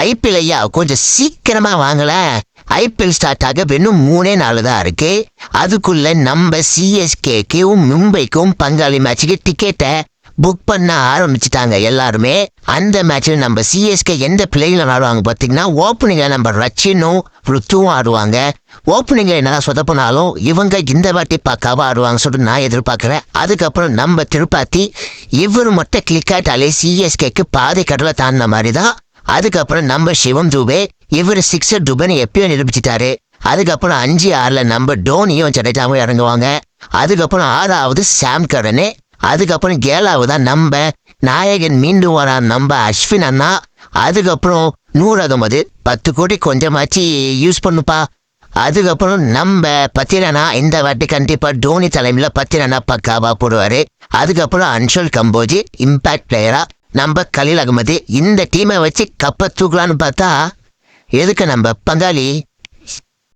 IPL ஐயா கொஞ்சம் சீக்கிரமா வாங்கல. ஐபிஎல் ஸ்டார்ட் ஆக இன்னும் 3 நாள் தான் இருக்கு. அதுக்குள்ள நம்ம சிஎஸ்கேக்கும் மும்பைக்கும் பங்காளி மேட்சுக்கு டிக்கெட்டை புக் பண்ண ஆரம்பிச்சுட்டாங்க எல்லாருமே. அந்த மேட்ச்ல நம்ம சிஎஸ்கே எந்த பிளேயில ஆடுவாங்க பார்த்தீங்கன்னா, ஓப்பனிங்ல நம்ம ரச்சினும் ருத்துவும் ஆடுவாங்க. ஓப்பனிங்ல என்னதான் சொதப்பினாலும் இவங்க இந்த வாட்டி பக்காவா ஆடுவாங்க சொல்லிட்டு நான் எதிர்பார்க்கிறேன். அதுக்கப்புறம் நம்ம திருப்பாத்தி இவரு மட்டும் கிளிக் ஆட்டாலே சிஎஸ்கேக்கு பாதை கடலை தாண்டின மாதிரி தான். அதுக்கப்புறம் நம்ம சிவம் துபே இவர் 6 துபேன்னு எப்பயும் நிரூபிச்சிட்டாரு. அதுக்கப்புறம் 5-6 நம்ம டோனியும் ஜடேஜாவும் இறங்குவாங்க. அதுக்கப்புறம் 6வது சாம் கரனு. அதுக்கப்புறம் 7வது நம்ம நாயகன் மீண்டும் வரா நம்ம அஸ்வின் அண்ணா. அதுக்கப்புறம் 100 அகமது 10 கோடி கொஞ்சமாச்சு யூஸ் பண்ணுப்பா. அதுக்கப்புறம் நம்ம பத்திரனா இந்த வாட்டி கண்டிப்பா டோனி தலைமையில பத்திரனா பக்காவா போடுவாரு. அதுக்கப்புறம் அன்ஷல் கம்போஜி இம்பாக்ட் பிளேயரா நம்ம கலீல் அகமது. இந்த டீமை வச்சு கப்பை தூக்கலான்னு பார்த்தா எதுக்கு நம்ம பங்காளி